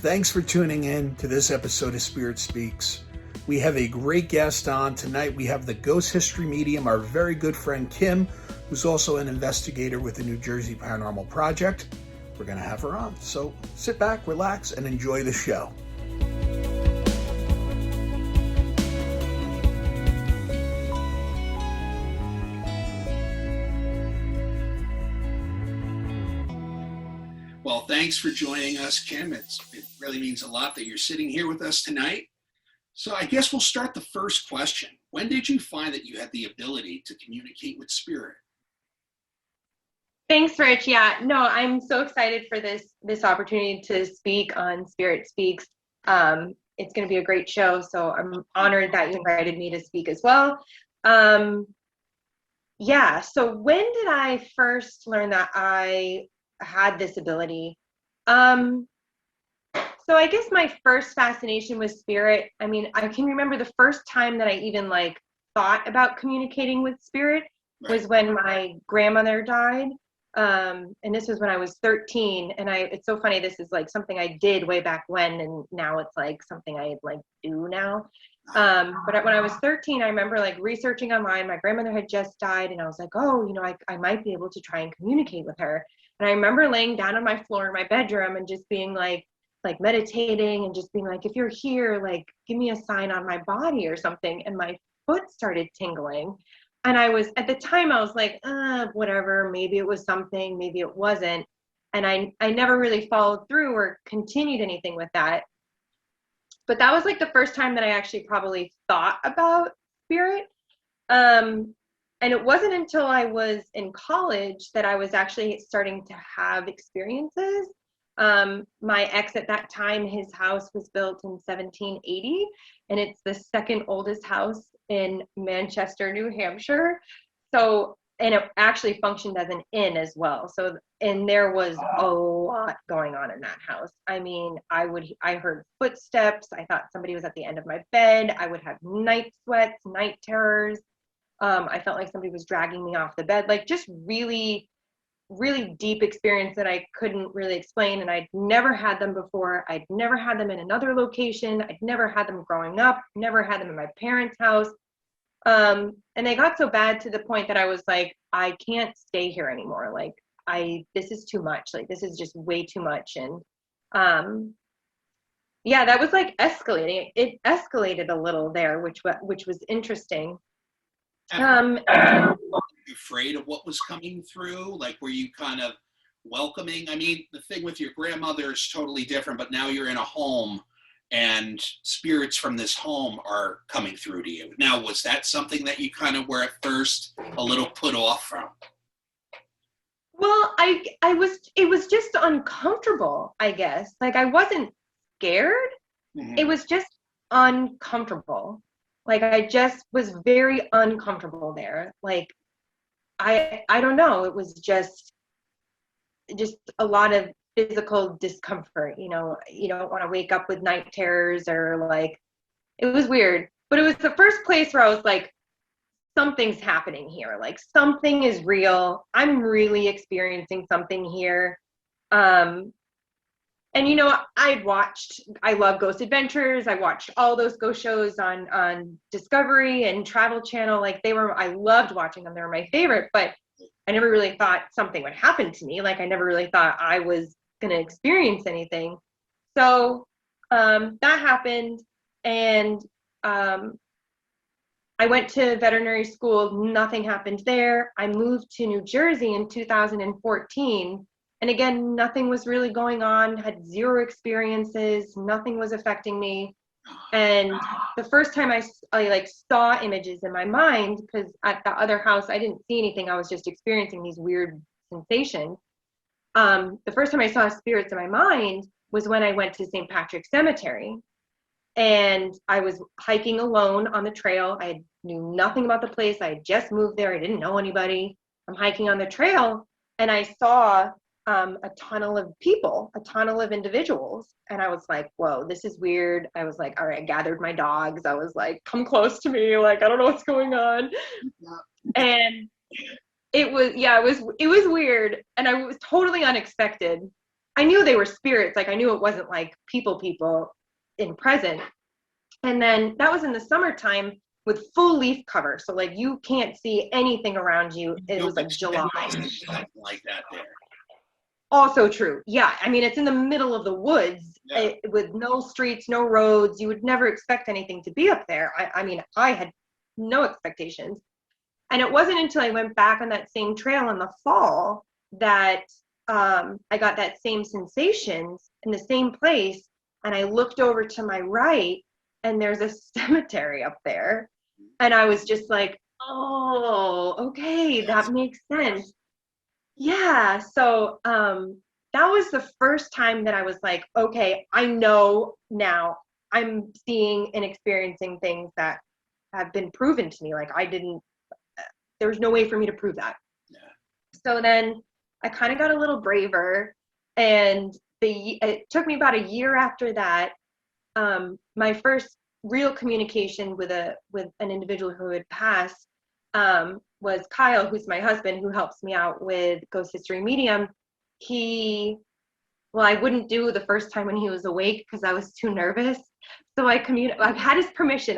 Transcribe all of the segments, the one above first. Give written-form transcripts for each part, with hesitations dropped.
Thanks for tuning in to this episode of Spirit Speaks. We have a great guest on tonight. We have the ghost history medium, our very good friend Kim, who's also an investigator with the New Jersey Paranormal Project. We're going to have her on. So sit back, relax, and enjoy the show. Well, thanks for joining us, Kim. It really means a lot that you're sitting here with us tonight. So I guess we'll start the first question. When did you find that you had the ability to communicate with spirit? Thanks, Rich. Yeah, no, I'm so excited for this opportunity to speak on Spirit Speaks. It's going to be a great show, so I'm honored that you invited me to speak as well. Yeah, so when did I first learn that I had this ability? So I guess my first fascination with spirit, I mean, I can remember the first time that I even thought about communicating with spirit was when my grandmother died. And this was when I was 13. And it's so funny. This is something I did way back when, and now it's something I do now. But when I was 13, I remember researching online. My grandmother had just died, and I was like, oh, I might be able to try and communicate with her. And I remember laying down on my floor in my bedroom and just being meditating and just being if you're here, give me a sign on my body or something. And my foot started tingling. And at the time I was whatever, maybe it was something, maybe it wasn't. And I never really followed through or continued anything with that. But that was the first time that I actually probably thought about spirit. And it wasn't until I was in college that I was actually starting to have experiences. My ex at that time, his house was built in 1780, and it's the second oldest house in Manchester, New Hampshire. So, and it actually functioned as an inn as well. So, and there was a lot going on in that house. I mean, I heard footsteps. I thought somebody was at the end of my bed. I would have night sweats, night terrors. I felt like somebody was dragging me off the bed, just really, really deep experience that I couldn't really explain. And I'd never had them before. I'd never had them in another location. I'd never had them growing up, never had them in my parents' house. And they got so bad to the point that I was I can't stay here anymore. This is too much. This is just way too much. And, yeah, that was escalating. It escalated a little there, which was interesting. Were you afraid of what was coming through? Were you kind of welcoming? I mean, the thing with your grandmother is totally different, but now you're in a home and spirits from this home are coming through to you. Now, was that something that you kind of were at first a little put off from? Well, it was just uncomfortable, I guess. I wasn't scared. Mm-hmm. It was just uncomfortable. I just was very uncomfortable there. I don't know. It was just a lot of physical discomfort. You don't want to wake up with night terrors or it was weird. But it was the first place where I was something's happening here. Something is real. I'm really experiencing something here. And, I love Ghost Adventures. I watched all those ghost shows on Discovery and Travel Channel. I loved watching them. They were my favorite, but I never really thought something would happen to me. I never really thought I was going to experience anything. So that happened. And I went to veterinary school. Nothing happened there. I moved to New Jersey in 2014. And again, nothing was really going on, had zero experiences, nothing was affecting me. And the first time I saw images in my mind, because at the other house, I didn't see anything. I was just experiencing these weird sensations. The first time I saw spirits in my mind was when I went to St. Patrick's Cemetery. And I was hiking alone on the trail. I knew nothing about the place. I had just moved there. I didn't know anybody. I'm hiking on the trail, and I saw a tunnel of people, a tunnel of individuals. And I was like, whoa, this is weird. I was all right, I gathered my dogs. I was come close to me. I don't know what's going on. And it was weird. And I was totally unexpected. I knew they were spirits. Like I knew it wasn't like people in present. And then that was in the summertime with full leaf cover. So like you can't see anything around you. It was like July. Something like that there. Also true. Yeah. I mean, it's in the middle of the woods with no streets, no roads. You would never expect anything to be up there. I mean, I had no expectations. And it wasn't until I went back on that same trail in the fall that I got that same sensations in the same place. And I looked over to my right and there's a cemetery up there. And I was just like, oh, okay, that makes sense. Yeah. So that was the first time that I was like, okay, I know now I'm seeing and experiencing things that have been proven to me. Like there was no way for me to prove that. Yeah. So then I kind of got a little braver, and it took me about a year after that. My first real communication with an individual who had passed was Kyle, who's my husband, who helps me out with Ghost History Medium. I wouldn't do the first time when he was awake because I was too nervous. So I had his permission,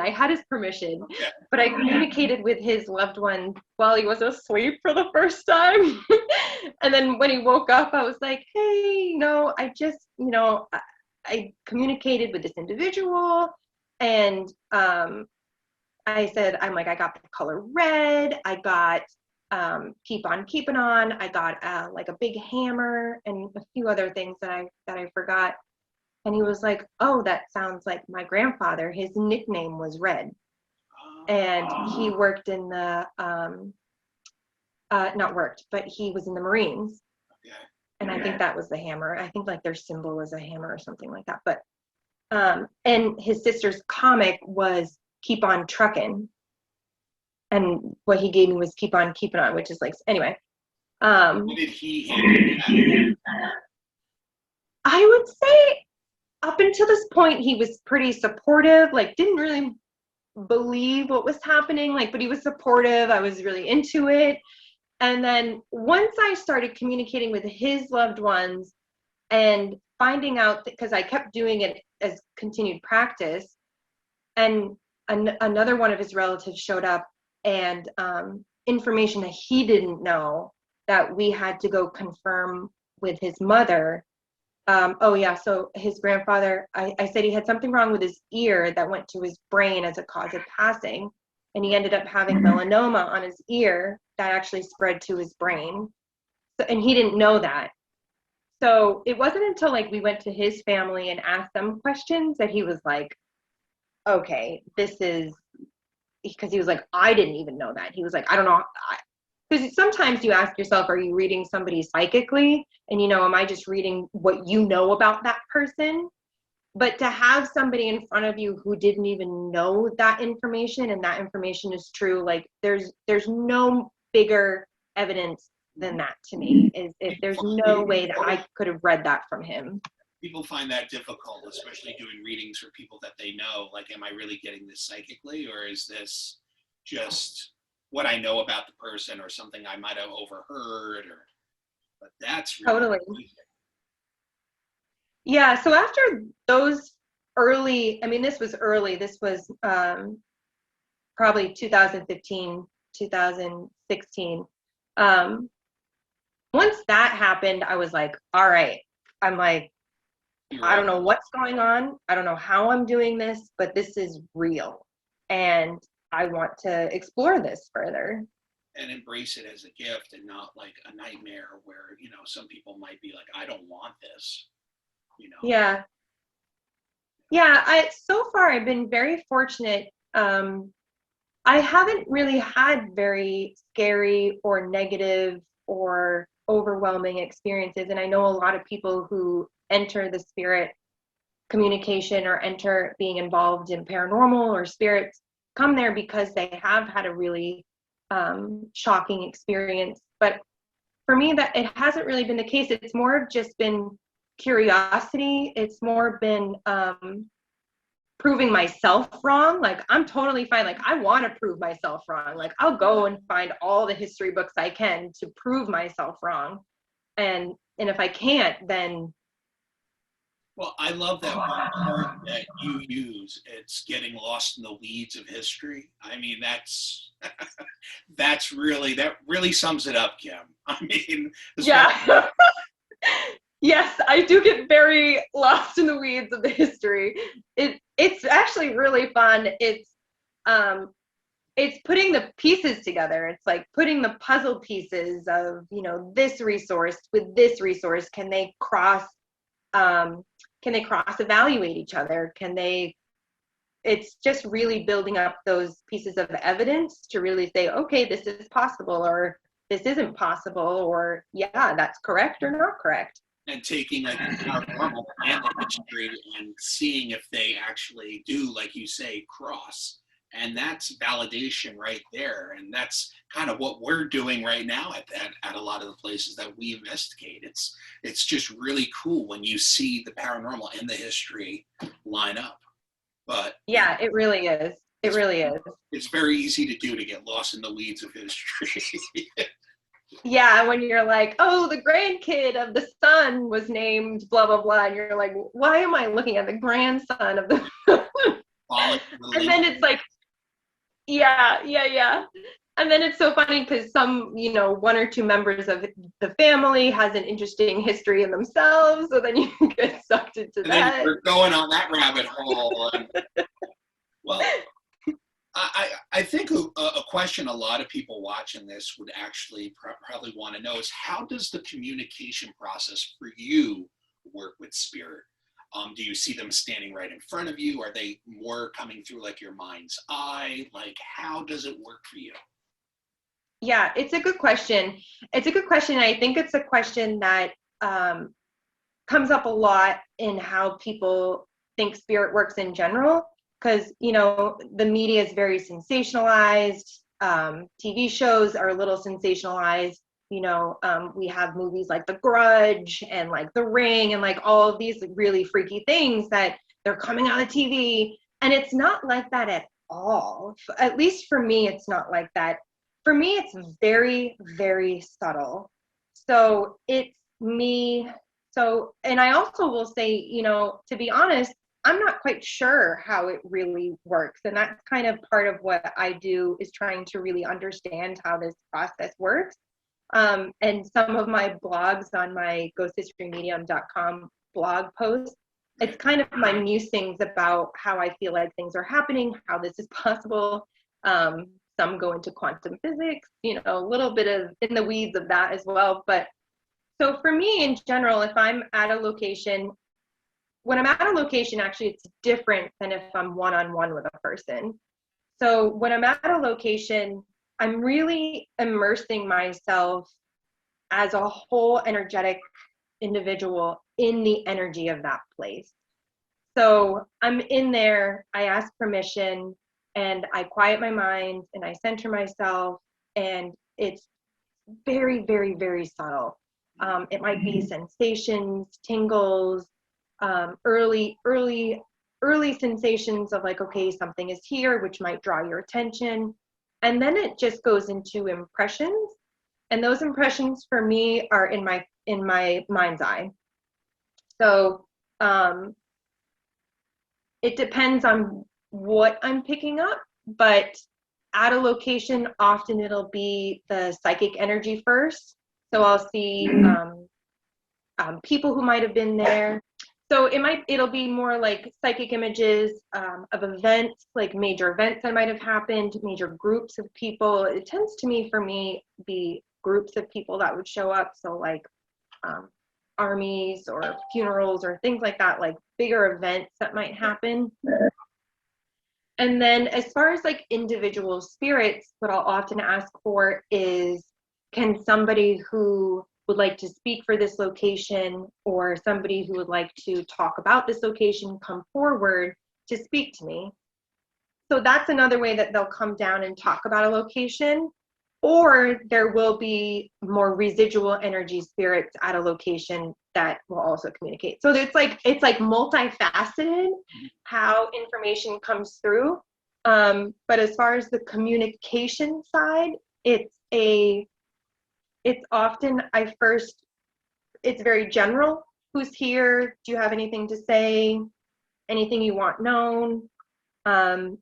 but I communicated with his loved one while he was asleep for the first time. And then when he woke up, I was like, hey, I communicated with this individual, and I said, I got the color red, I got keep on keeping on, I got like a big hammer and a few other things that I forgot. And he was like, oh, that sounds like my grandfather. His nickname was Red. And he worked in the, not worked, but he was in the Marines. Okay. And I think that was the hammer. I think like their symbol was a hammer or something like that. But, and his sister's comic was Keep On Truckin'. And what he gave me was Keep On Keeping On, which is like, anyway. What did he handle? I would say, up until this point, he was pretty supportive, like didn't really believe what was happening, like, but he was supportive. I was really into it. And then once I started communicating with his loved ones and finding out, because I kept doing it as continued practice, and another one of his relatives showed up, and information that he didn't know that we had to go confirm with his mother. So his grandfather, I said he had something wrong with his ear that went to his brain as a cause of passing. And he ended up having melanoma on his ear that actually spread to his brain. So, and he didn't know that. So it wasn't until like we went to his family and asked them questions that he was like, okay, this is, because he was like, I didn't even know that. He was like, I don't know. Because sometimes you ask yourself, are you reading somebody psychically? And, am I just reading what you know about that person? But to have somebody in front of you who didn't even know that information, and that information is true, like there's no bigger evidence than that to me. Is if there's no way that I could have read that from him. People find that difficult, especially doing readings for people that they know. Like, am I really getting this psychically, or is this just what I know about the person, or something I might have overheard? But that's really totally amazing. Yeah. So after those early, this was early. This was probably 2015, 2016. Once that happened, I was like, all right. I'm like, I don't know what's going on. I don't know how I'm doing this, but this is real. And I want to explore this further. And embrace it as a gift and not like a nightmare where, some people might be like, I don't want this, Yeah. Yeah. So far I've been very fortunate. I haven't really had very scary or negative or overwhelming experiences. And I know a lot of people who enter the spirit communication or enter being involved in paranormal or spirits come there because they have had a really shocking experience. But for me, that it hasn't really been the case. It's more of just been curiosity. It's more been proving myself wrong. Like, I'm totally fine. Like, I want to prove myself wrong. Like, I'll go and find all the history books I can to prove myself wrong. And if I can't, then Well, I love that one word that you use. It's getting lost in the weeds of history. I mean, that really sums it up, Kim. I mean, Yeah. Yes, I do get very lost in the weeds of the history. It's actually really fun. It's putting the pieces together. It's like putting the puzzle pieces of, this resource with this resource. Can they cross evaluate each other? It's just really building up those pieces of evidence to really say, okay, this is possible, or this isn't possible, or yeah, that's correct or not correct. and taking like the paranormal and the history and seeing if they actually do, like you say, cross. And that's validation right there. And that's kind of what we're doing right now at a lot of the places that we investigate. It's just really cool when you see the paranormal and the history line up. But yeah, it really is. It really is. It's very easy to do, to get lost in the weeds of history. Yeah, when you're like, oh, the grandkid of the son was named blah, blah, blah. And you're like, why am I looking at the grandson of the And then it's like, yeah. And then it's so funny because some, one or two members of the family has an interesting history in themselves. So then you get sucked into and that. Then you're going on that rabbit hole. Well, I think a question a lot of people watching this would actually probably want to know is, how does the communication process for you work with spirit? Do you see them standing right in front of you? Are they more coming through like your mind's eye? Like, how does it work for you? Yeah, it's a good question. I think it's a question that comes up a lot in how people think spirit works in general. Because, the media is very sensationalized. TV shows are a little sensationalized. We have movies like The Grudge and like The Ring and like all of these really freaky things that they're coming on the TV. And it's not like that at all. At least for me, it's not like that. For me, it's very, very subtle. So it's me. So, and I also will say, to be honest, I'm not quite sure how it really works. And that's kind of part of what I do, is trying to really understand how this process works. And some of my blogs on my ghosthistorymedium.com blog posts, it's kind of my musings about how I feel like things are happening, how this is possible. Some go into quantum physics, a little bit of in the weeds of that as well. But so for me in general, if I'm at a location, when I'm at a location, actually, it's different than if I'm one-on-one with a person. So when I'm at a location, I'm really immersing myself as a whole energetic individual in the energy of that place. So I'm in there, I ask permission, and I quiet my mind, and I center myself, and it's very, very, very subtle. It might be sensations, tingles, early sensations of like, okay, something is here, which might draw your attention. And then it just goes into impressions. And those impressions for me are in my mind's eye. So it depends on what I'm picking up, but at a location, often it'll be the psychic energy first. So I'll see people who might have been there. So it'll be more like psychic images of events, like major events that might have happened, major groups of people. It tends to be groups of people that would show up. So like armies or funerals or things like that, like bigger events that might happen. And then as far as like individual spirits, what I'll often ask for is, can somebody who would like to speak for this location, or somebody who would like to talk about this location, come forward to speak to me? So that's another way that they'll come down and talk about a location. Or there will be more residual energy spirits at a location that will also communicate. So it's like multifaceted how information comes through. But as far as the communication side, it's often it's very general. who's here? Do you have anything to say? Anything you want known? And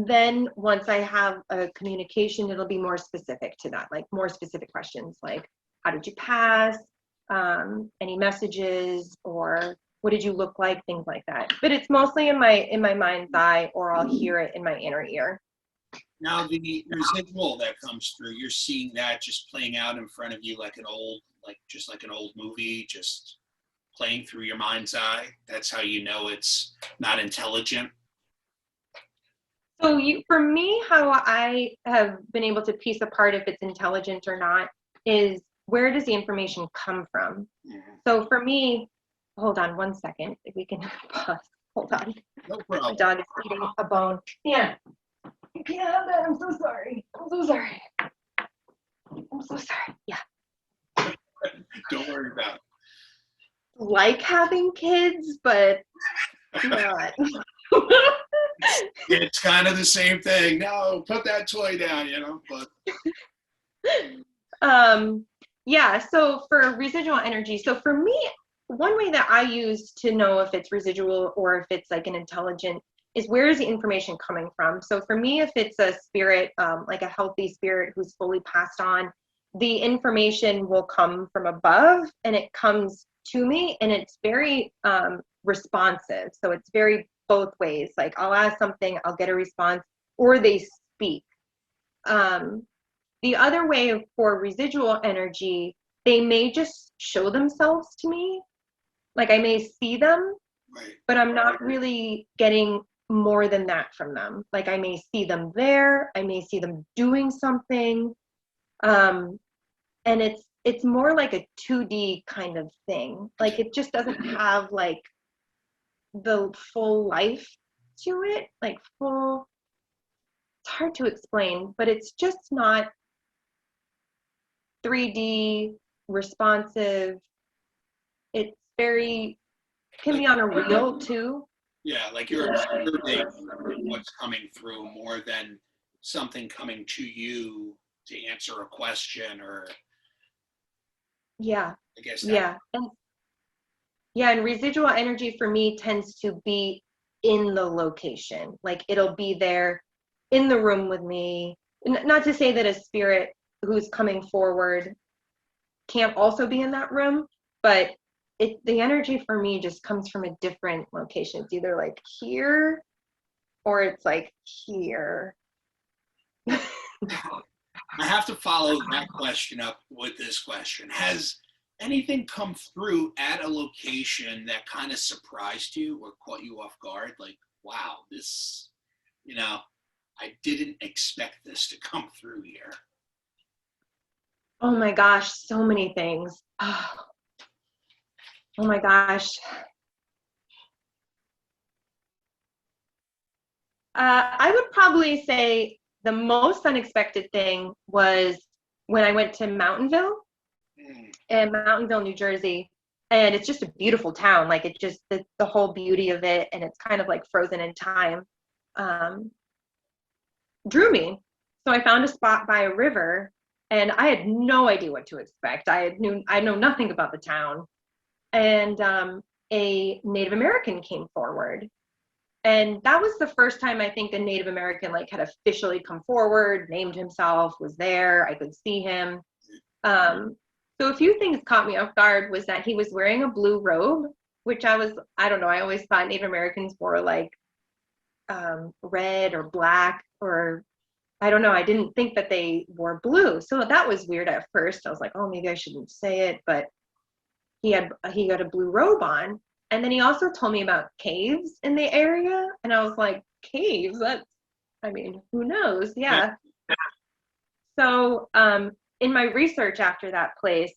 then once I have a communication, it'll be more specific to that, like more specific questions, like how did you pass? Any messages, or what did you look like? Things like that. But it's mostly in my mind's eye, or I'll hear it in my inner ear. Now the residual that comes through, you're seeing that just playing out in front of you like an old movie, just playing through your mind's eye. That's how you know it's not intelligent. So for me, how I have been able to piece apart if it's intelligent or not is, where does the information come from? Mm-hmm. So for me, hold on one second, if we can pause. Hold on. No problem. My dog is eating a bone. Yeah. You can't have that. I'm so sorry. I'm so sorry. I'm so sorry. Yeah. Don't worry about it. Like having kids, but not. It's kind of the same thing. No, put that toy down, but. Yeah, so for residual energy, so for me, one way that I use to know if it's residual or if it's like an intelligent is, where is the information coming from? So for me, if it's a spirit, like a healthy spirit who's fully passed on, the information will come from above and it comes to me, and it's very responsive. So it's very both ways. Like I'll ask something, I'll get a response, or they speak. The other way for residual energy, they may just show themselves to me. Like I may see them, Right. but I'm not really getting more than that from them. Like I may see them there, I may see them doing something. And it's more like a 2D kind of thing. Like it just doesn't have like the full life to it, like full, it's hard to explain, but it's just not 3D responsive. It's very, can be on a reel too. Yeah, like you're observing what's coming through more than something coming to you to answer a question, or Yeah. I guess And residual energy for me tends to be in the location. Like it'll be there in the room with me. Not to say that a spirit who's coming forward can't also be in that room, but the energy for me just comes from a different location. It's either like here or it's like here. I have to follow that question up with this question. Has anything come through at a location that kind of surprised you or caught you off guard? Like, wow, this, I didn't expect this to come through here. Oh my gosh, so many things. Oh my gosh. I would probably say the most unexpected thing was when I went to Mountainville, New Jersey, and it's just a beautiful town. Like it just, the whole beauty of it, and it's kind of like frozen in time, drew me. So I found a spot by a river, and I had no idea what to expect. I know nothing about the town, and a Native American came forward. And that was the first time I think a Native American like had officially come forward, named himself, was there. I could see him. So a few things caught me off guard. Was that he was wearing a blue robe, which I don't know, I always thought Native Americans wore like red or black, or I don't know. I didn't think that they wore blue. So that was weird at first. I was like, oh, maybe I shouldn't say it, but he got a blue robe on. And then he also told me about caves in the area. And I was like, caves? Who knows? Yeah. So in my research after that place,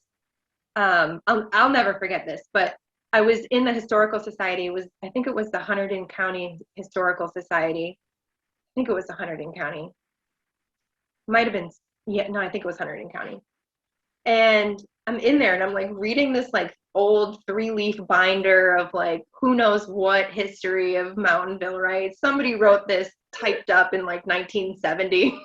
I'll never forget this, but I was in the Historical Society. I think it was the Hunterdon County Historical Society. I think it was the Hunterdon County. Might have been, yeah, no, I think it was Hunterdon County. And I'm in there and I'm like reading this like old 3-leaf binder of like who knows what history of Mountainville, right? Somebody wrote this typed up in like 1970.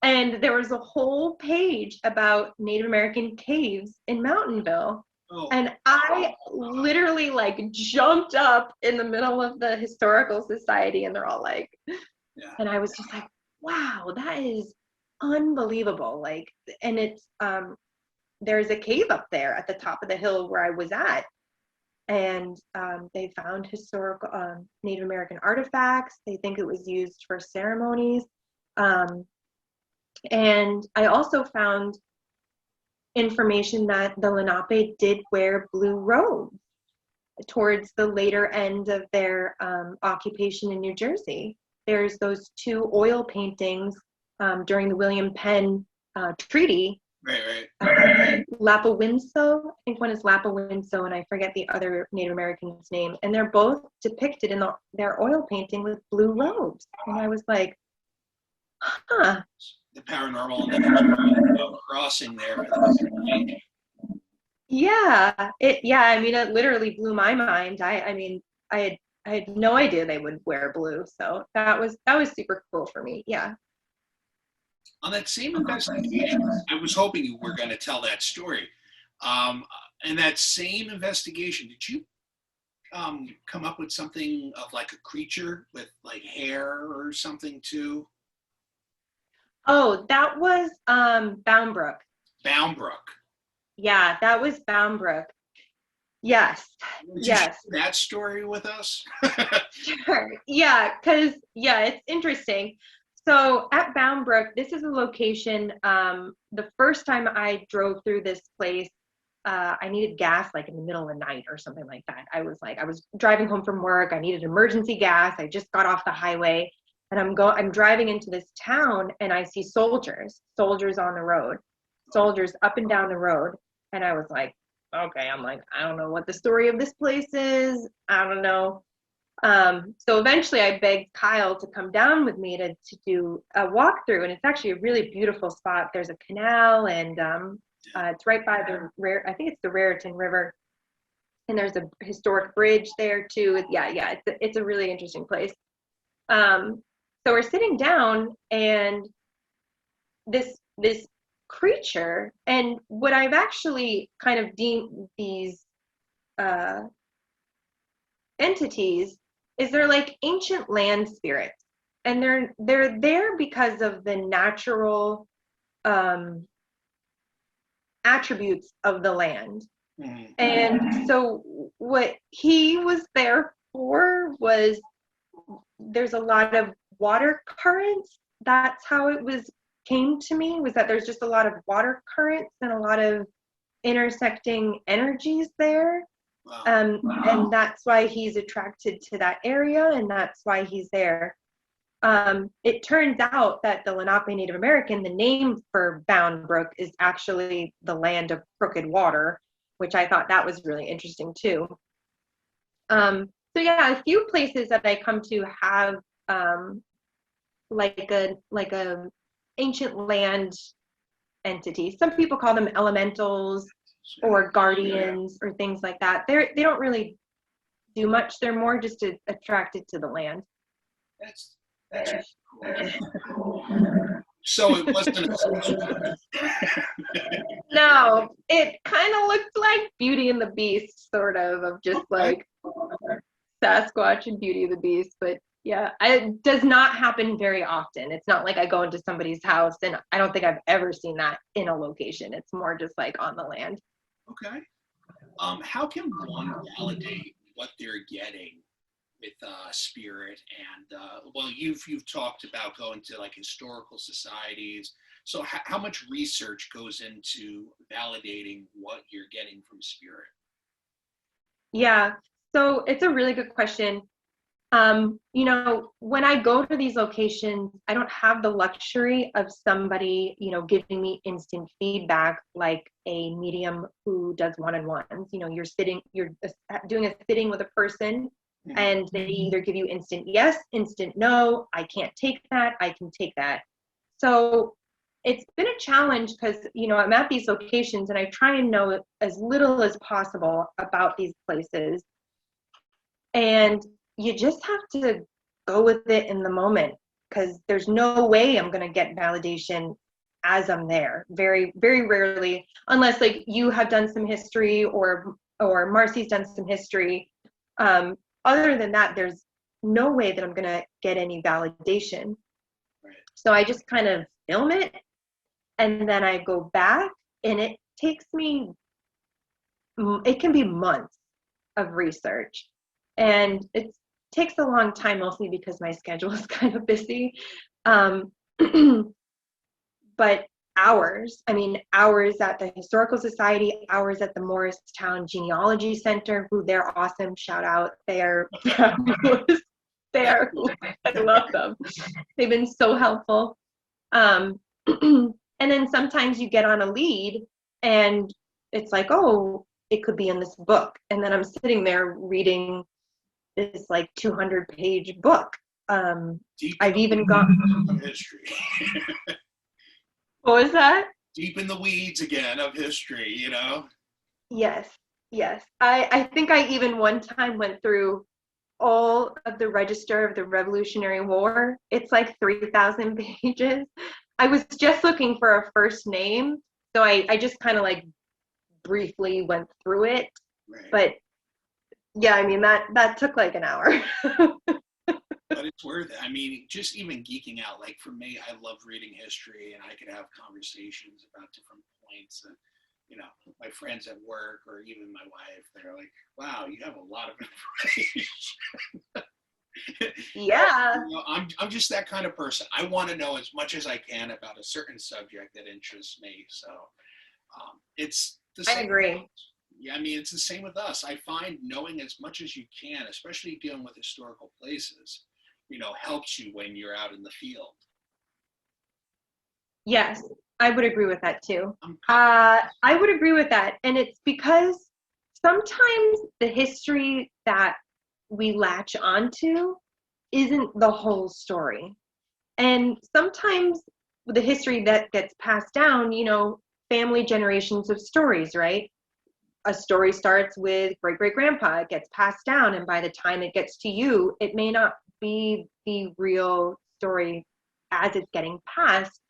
And there was a whole page about Native American caves in Mountainville. Oh, And I literally like jumped up in the middle of the historical society, and they're all like, yeah. and I was just like, wow, that is unbelievable. Like, and it's, there's a cave up there at the top of the hill where I was at. And they found historical Native American artifacts. They think it was used for ceremonies. And I also found information that the Lenape did wear blue robes towards the later end of their occupation in New Jersey. There's those two oil paintings during the William Penn Treaty. Right. Lapawinso, I think one is Lapawinso, and I forget the other Native American's name. And they're both depicted in their oil painting with blue robes. And I was like, huh. The paranormal and the crossing there. Yeah, I mean, it literally blew my mind. I mean, I had no idea they would wear blue, so that was super cool for me. Yeah. On that same investigation, I was hoping you were going to tell that story. In that same investigation, did you come up with something of like a creature with like hair or something too? Oh, that was Bound Brook. Bound Brook. Yeah, that was Bound Brook. Yes. Would you Yes. share that story with us? Sure. Yeah, because it's interesting. So at Bound Brook, this is a location. The first time I drove through this place, I needed gas like in the middle of the night or something like that. I was driving home from work. I needed emergency gas. I just got off the highway, and I'm driving into this town, and I see soldiers on the road, soldiers up and down the road, and I was like, okay, I don't know what the story of this place is. I don't know. So eventually I begged Kyle to come down with me to do a walkthrough, and it's actually a really beautiful spot. There's a canal, and it's right by I think it's the Raritan River, and there's a historic bridge there too. Yeah, it's a really interesting place. So we're sitting down, and this creature, and what I've actually kind of deemed these entities is they're like ancient land spirits, and they're there because of the natural attributes of the land. Mm. And so what he was there for was, there's a lot of water currents. That's how it came to me, was that there's just a lot of water currents and a lot of intersecting energies there. Wow. And that's why he's attracted to that area, and that's why he's there. It turns out that the Lenape Native American, the name for Bound Brook, is actually the land of crooked water, which I thought that was really interesting too. So yeah, a few places that I come to have like a ancient land entity. Some people call them elementals or guardians or things like that. They don't really do much. They're more just attracted to the land. That's cool. So it wasn't No, it kind of looked like Beauty and the Beast, sort of just like Sasquatch and Beauty and the Beast. But yeah, it does not happen very often. It's not like I go into somebody's house, and I don't think I've ever seen that in a location. It's more just like on the land. Okay. How can one validate what they're getting with spirit? And well, you've talked about going to like historical societies. So how much research goes into validating what you're getting from spirit? Yeah, so it's a really good question. When I go to these locations, I don't have the luxury of somebody, giving me instant feedback like a medium who does one-on-ones. You're doing a sitting with a person, and they either give you instant yes, instant no, I can't take that, I can take that. So it's been a challenge because, I'm at these locations and I try and know as little as possible about these places. And you just have to go with it in the moment, because there's no way I'm going to get validation as I'm there. Very, very rarely, unless like you have done some history or Marcy's done some history. Other than that, there's no way that I'm gonna get any validation. Right. So I just kind of film it, and then I go back, and it takes me, it can be months of research, and it takes a long time, mostly because my schedule is kind of busy. But hours at the Historical Society, hours at the Morristown Genealogy Center, who they're awesome, shout out, they're fabulous. I love them. They've been so helpful. And then sometimes you get on a lead and it's like, oh, it could be in this book. And then I'm sitting there reading this like 200-page book. I've even got history. What was that? Deep in the weeds again of history, you know? Yes. I think I even one time went through all of the Register of the Revolutionary War. It's like 3,000 pages. I was just looking for a first name, so I just kind of like briefly went through it. Right. But yeah, I mean, that took like an hour. But it's worth it. I mean, just even geeking out, like for me, I love reading history, and I could have conversations about different points. And, you know, my friends at work or even my wife, they're like, wow, you have a lot of information. Yeah. You know, I'm just that kind of person. I want to know as much as I can about a certain subject that interests me. So it's the same. I agree. Yeah, I mean, it's the same with us. I find knowing as much as you can, especially dealing with historical places, you know, helps you when you're out in the field. Yes, I would agree with that too. I would agree with that. And it's because sometimes the history that we latch onto isn't the whole story. And sometimes the history that gets passed down, you know, family generations of stories, right? A story starts with great-great-grandpa, it gets passed down, and by the time it gets to you, it may not be the real story as it's getting passed.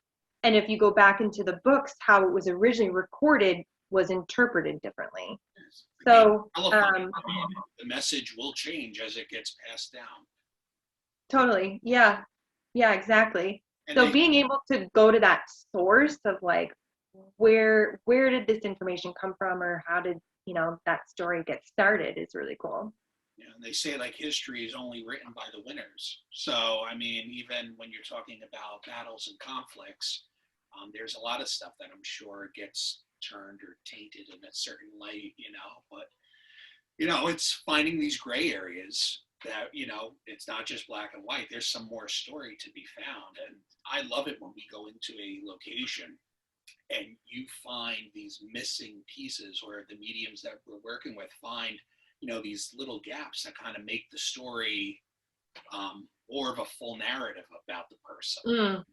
And if you go back into the books, how it was originally recorded was interpreted differently. So the message will change as it gets passed down. Totally. Yeah, exactly. And so being able to go to that source of like, where did this information come from, or how did, you know, that story get started is really cool. Yeah, and they say like history is only written by the winners. So I mean, even when you're talking about battles and conflicts, there's a lot of stuff that I'm sure gets turned or tainted in a certain light, you know. But you know, it's finding these gray areas that, you know, it's not just black and white. There's some more story to be found, and I love it when we go into a location and you find these missing pieces, or the mediums that we're working with find, you know, these little gaps that kind of make the story more of a full narrative about the person.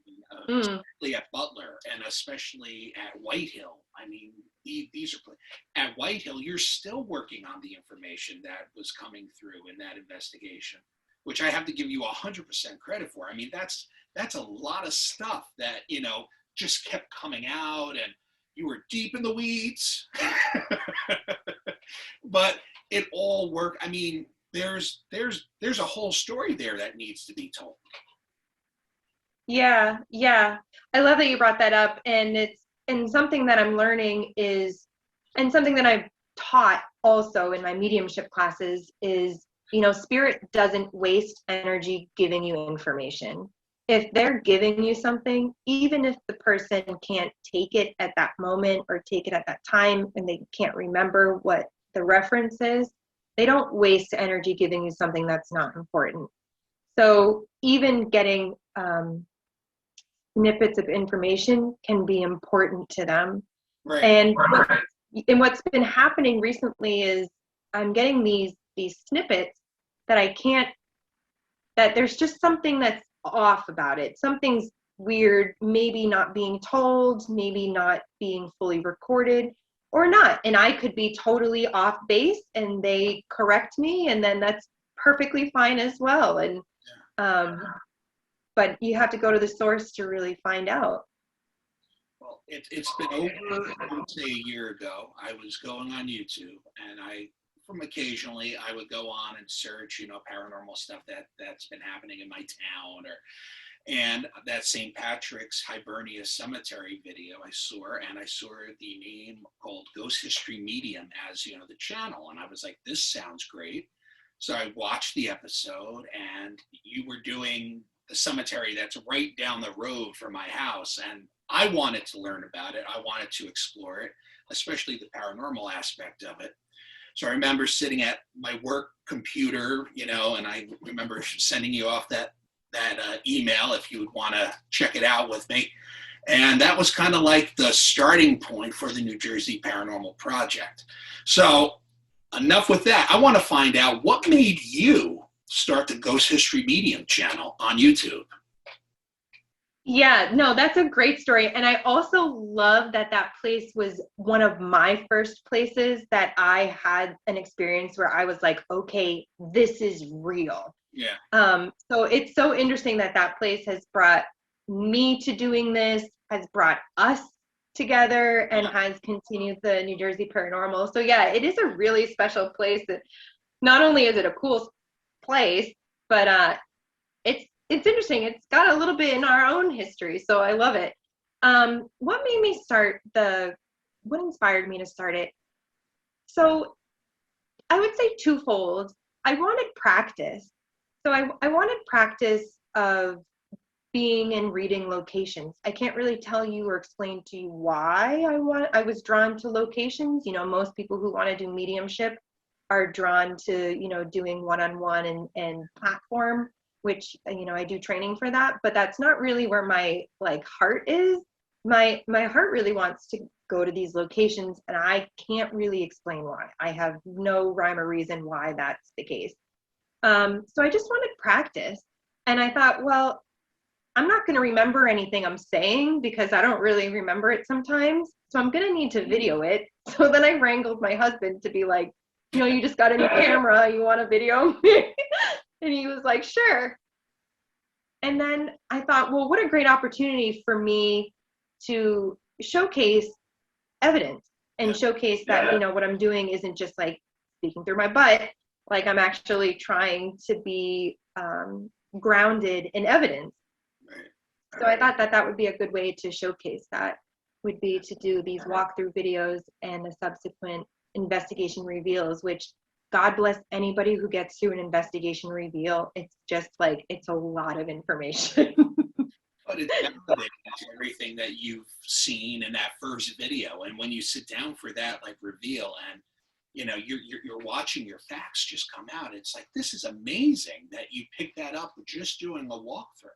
Especially at Butler, and especially at Whitehill. I mean, these are at Whitehill, you're still working on the information that was coming through in that investigation, which I have to give you 100% credit for. I mean, that's a lot of stuff that, you know, just kept coming out, and you were deep in the weeds. But it all worked. I mean, there's a whole story there that needs to be told. Yeah. I love that you brought that up, and something that I'm learning is, and something that I've taught also in my mediumship classes is, you know, spirit doesn't waste energy giving you information. If they're giving you something, even if the person can't take it at that moment or take it at that time, and they can't remember what the reference is, they don't waste energy giving you something that's not important. So even getting snippets of information can be important to them. Right. And what's been happening recently is I'm getting these snippets that that there's just something that's off about it. Something's weird, maybe not being told, maybe not being fully recorded, or not. And I could be totally off base and they correct me, and then that's perfectly fine as well. And but you have to go to the source to really find out. it's been over, I would say, a year ago. I was going on YouTube, and from occasionally, I would go on and search, paranormal stuff that's been happening in my town, and that St. Patrick's Hibernia Cemetery video I saw, and I saw the name called Ghost History Medium as, the channel, and I was like, this sounds great. So I watched the episode, and you were doing the cemetery that's right down the road from my house, and I wanted to learn about it. I wanted to explore it, especially the paranormal aspect of it. So I remember sitting at my work computer, and I remember sending you off that email if you would want to check it out with me. And that was kind of like the starting point for the New Jersey Paranormal Project. So enough with that. I want to find out what made you start the Ghost History Medium channel on YouTube. Yeah, no, that's a great story. And I also love that place was one of my first places that I had an experience where I was like, okay, this is real. Yeah. So it's so interesting that place has brought me to doing this, has brought us together, and has continued the New Jersey Paranormal. So yeah, it is a really special place. That not only is it a cool place, but it's interesting. It's got a little bit in our own history, so I love it. What inspired me to start it? So I would say twofold. I wanted practice. So I wanted practice of being and reading locations. I can't really tell you or explain to you why I was drawn to locations. Most people who want to do mediumship are drawn to, doing one-on-one and platform, which, I do training for that, but that's not really where my heart is. My heart really wants to go to these locations, and I can't really explain why. I have no rhyme or reason why that's the case. So I just wanted practice, and I thought, well, I'm not going to remember anything I'm saying because I don't really remember it sometimes. So I'm going to need to video it. So then I wrangled my husband to be like, you just got a new camera. You want to video me? And he was like, sure. And then I thought, well, what a great opportunity for me to showcase evidence and showcase that, what I'm doing isn't just like speaking through my butt. Like I'm actually trying to be grounded in evidence. So I thought that would be a good way to showcase that, would be to do these walkthrough videos and the subsequent investigation reveals, which God bless anybody who gets through an investigation reveal. It's just like, it's a lot of information. But it validates everything that you've seen in that first video. And when you sit down for that reveal and you're watching your facts just come out, it's like, this is amazing that you picked that up with just doing a walkthrough.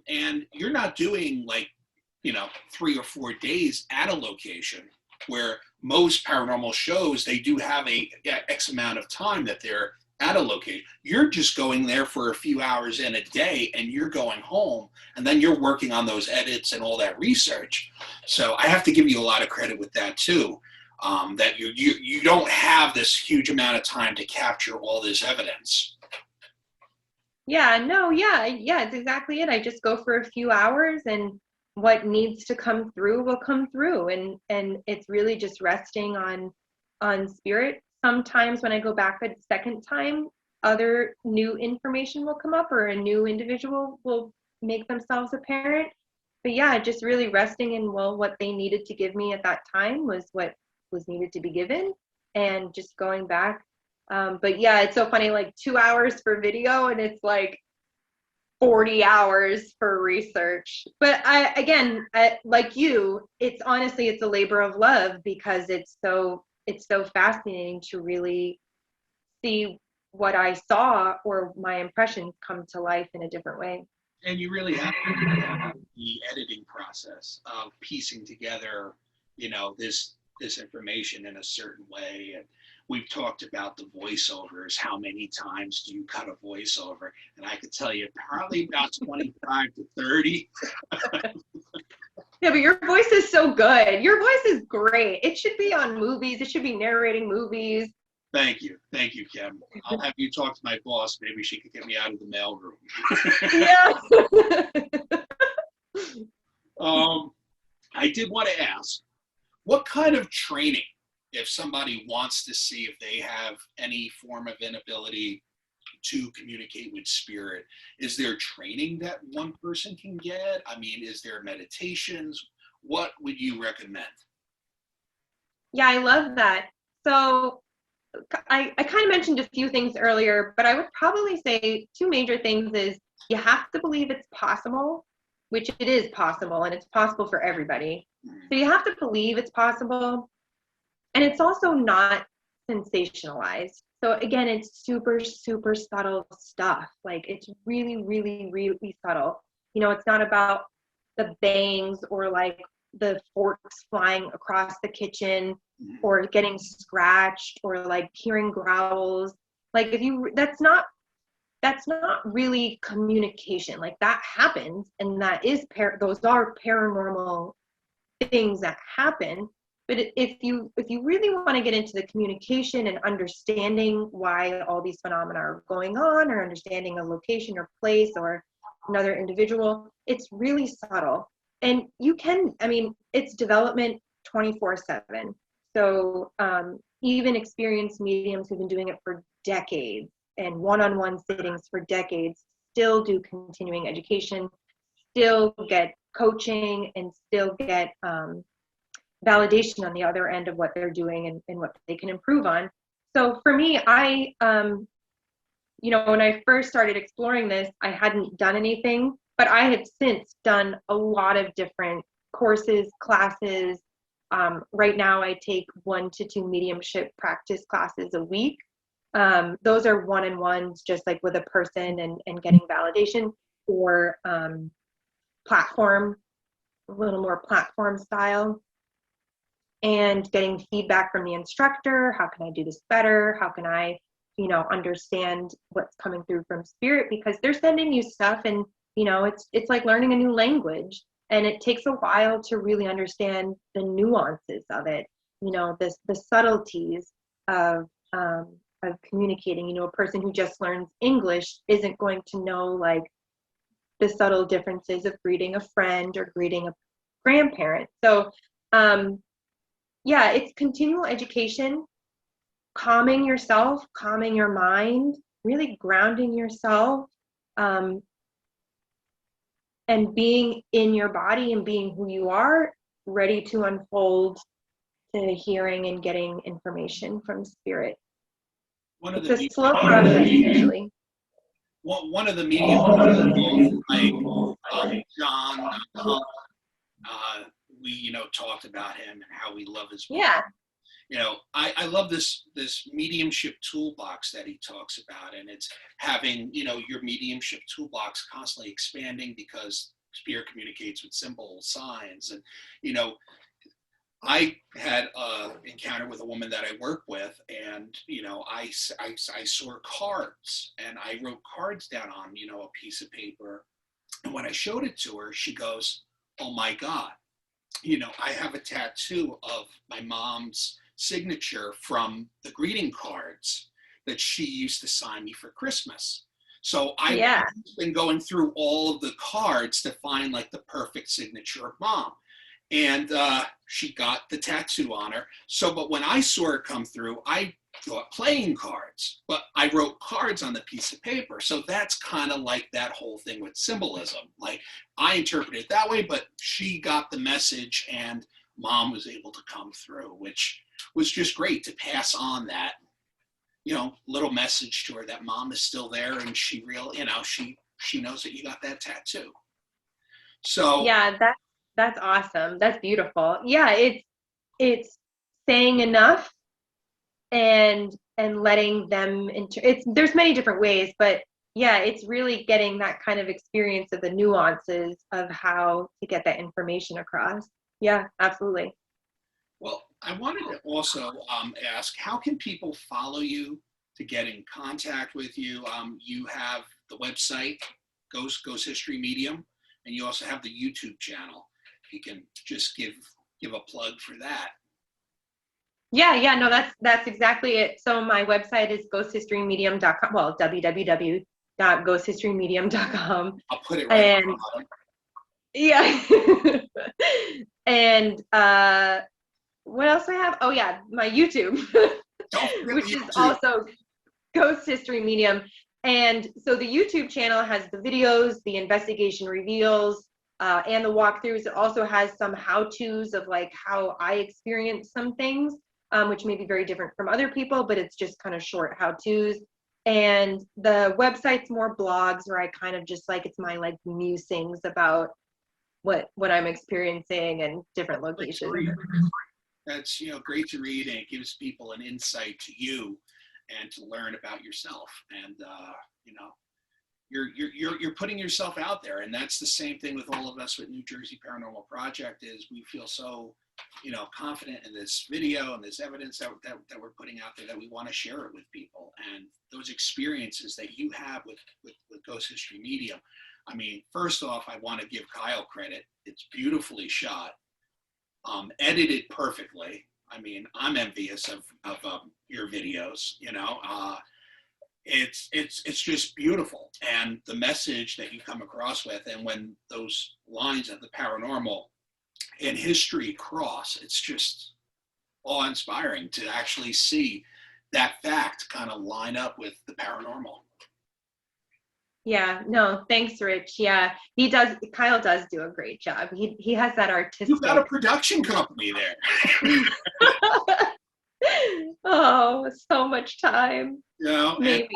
And you're not doing 3 or 4 days at a location, where most paranormal shows, they do have a X amount of time that they're at a location. You're just going there for a few hours in a day, and you're going home, and then you're working on those edits and all that research. So I have to give you a lot of credit with that too. That you don't have this huge amount of time to capture all this evidence. Yeah, no, yeah, it's exactly it. I just go for a few hours, and what needs to come through will come through, and it's really just resting on spirit. Sometimes when I go back a second time, other new information will come up, or a new individual will make themselves apparent. But yeah, just really resting in, well, what they needed to give me at that time was what was needed to be given, and just going back. But yeah, it's so funny, 2 hours for video, and it's 40 hours for research. But like you, it's a labor of love, because it's so fascinating to really see what I saw or my impressions come to life in a different way. And you really have to do the editing process of piecing together, this information in a certain way. And we've talked about the voiceovers. How many times do you cut a voiceover? And I could tell you probably about 25 to 30. Yeah, but your voice is so good. Your voice is great. It should be on movies. It should be narrating movies. Thank you, Kim. I'll have you talk to my boss. Maybe she could get me out of the mailroom. Yeah. I did want to ask, what kind of training, if somebody wants to see if they have any form of inability to communicate with spirit, is there training that one person can get? I mean, is there meditations? What would you recommend? Yeah, I love that. So I kind of mentioned a few things earlier, but I would probably say two major things is you have to believe it's possible, which it is possible, and it's possible for everybody. So you have to believe it's possible, and it's also not sensationalized. So again, it's super, super subtle stuff. Like it's really, really, really subtle. You know, it's not about the bangs or like the forks flying across the kitchen or getting scratched or like hearing growls. Like if you, that's not really communication. Like that happens, and that is those are paranormal things that happen. But if you really want to get into the communication and understanding why all these phenomena are going on, or understanding a location or place or another individual, it's really subtle. And you can, I mean, it's development 24/7. So even experienced mediums who've been doing it for decades and one-on-one sittings for decades still do continuing education, still get coaching, and still get validation on the other end of what they're doing and what they can improve on. So for me, I, you know, when I first started exploring this, I hadn't done anything, but I have since done a lot of different courses, classes. Right now I take 1 to 2 mediumship practice classes a week. Those are one-on-ones, just like with a person and getting validation, or platform, a little more platform style, and getting feedback from the instructor. How can I do this better? How can I, you know, understand what's coming through from spirit? Because they're sending you stuff, and, you know, it's like learning a new language, and it takes a while to really understand the nuances of it, you know, the subtleties of communicating. You know, a person who just learns English isn't going to know like the subtle differences of greeting a friend or greeting a grandparent. So yeah, it's continual education, calming yourself, calming your mind, really grounding yourself, and being in your body and being who you are, ready to unfold to hearing and getting information from spirit. It's a slow process usually. One of the mediums, like John, we, you know, talked about him and how we love his work. Yeah. You know, I love this mediumship toolbox that he talks about, and it's having, you know, your mediumship toolbox constantly expanding because spirit communicates with symbols, signs, and, you know, I had an encounter with a woman that I work with, and, you know, I saw cards, and I wrote cards down on, you know, a piece of paper, and when I showed it to her, she goes, "Oh my God, you know, I have a tattoo of my mom's signature from the greeting cards that she used to sign me for Christmas." So I've been going through all of the cards to find like the perfect signature of mom. And she got the tattoo on her. So, but when I saw her come through, I thought playing cards, but I wrote cards on the piece of paper. So that's kind of like that whole thing with symbolism. Like I interpret it that way, but she got the message, and mom was able to come through, which was just great to pass on that, you know, little message to her that mom is still there, and she you know, she knows that you got that tattoo. So yeah, that's awesome. That's beautiful. Yeah, it's saying enough and letting them there's many different ways, but yeah, it's really getting that kind of experience of the nuances of how to get that information across. Yeah, absolutely. Well, I wanted to also ask, how can people follow you, to get in contact with you? You have the website, Ghost History Medium, and you also have the YouTube channel. If you can just give a plug for that. Yeah, no, that's exactly it. So my website is ghosthistorymedium.com. Well, www.ghosthistorymedium.com. I'll put it right. Yeah. And what else I have? Oh yeah, my YouTube, which is also Ghost History Medium. And so the YouTube channel has the videos, the investigation reveals, and the walkthroughs. It also has some how-tos of like how I experience some things, which may be very different from other people, but it's just kind of short how-tos. And the website's more blogs where I kind of just like, it's my like musings about what I'm experiencing and different locations. That's, great to read, and it gives people an insight to you and to learn about yourself. And you're putting yourself out there, and that's the same thing with all of us with New Jersey Paranormal Project. Is we feel so confident in this video and this evidence that we're putting out there that we want to share it with people. And those experiences that you have with Ghost History Medium, I mean, first off, I want to give Kyle credit. It's beautifully shot, edited perfectly. I mean, I'm envious of your videos. It's just beautiful, and the message that you come across with, and when those lines of the paranormal and history cross, it's just awe-inspiring to actually see that fact kind of line up with the paranormal. Yeah, no, thanks, Rich. Yeah, Kyle does do a great job. He has that artistic. You've got a production company there. Oh, so much time. Maybe.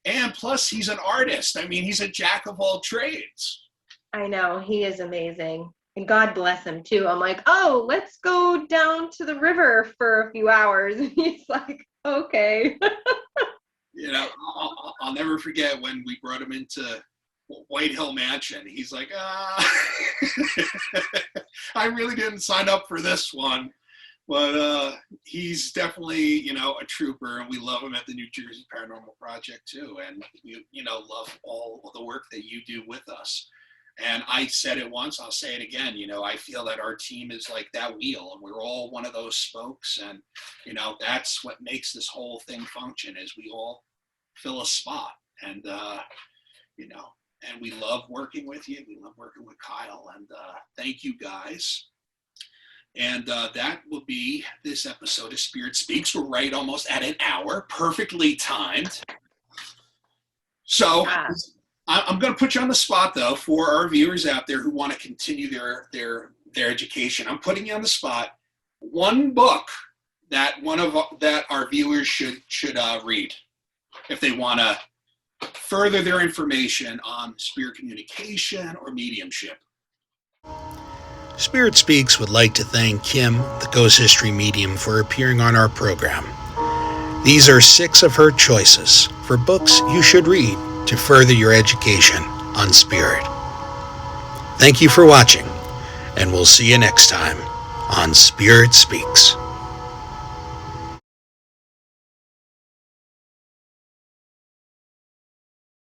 And plus he's an artist. I mean, he's a jack of all trades. I know, he is amazing. And God bless him too. I'm like, oh, let's go down to the river for a few hours. And he's like, okay. I'll never forget when we brought him into White Hill Mansion. He's like, I really didn't sign up for this one. But he's definitely, a trooper, and we love him at the New Jersey Paranormal Project too. And we, love all the work that you do with us. And I said it once, I'll say it again. I feel that our team is like that wheel, and we're all one of those spokes. And, that's what makes this whole thing function, is we all fill a spot. And, and we love working with you. We love working with Kyle. And thank you guys. And that will be this episode of Spirit Speaks. We're right almost at an hour, perfectly timed. So I'm going to put you on the spot, though, for our viewers out there who want to continue their education. I'm putting you on the spot. One book that our viewers should read if they want to further their information on spirit communication or mediumship. Spirit Speaks would like to thank Kim, the Ghost History Medium, for appearing on our program. These are 6 of her choices for books you should read to further your education on spirit. Thank you for watching, and we'll see you next time on Spirit Speaks.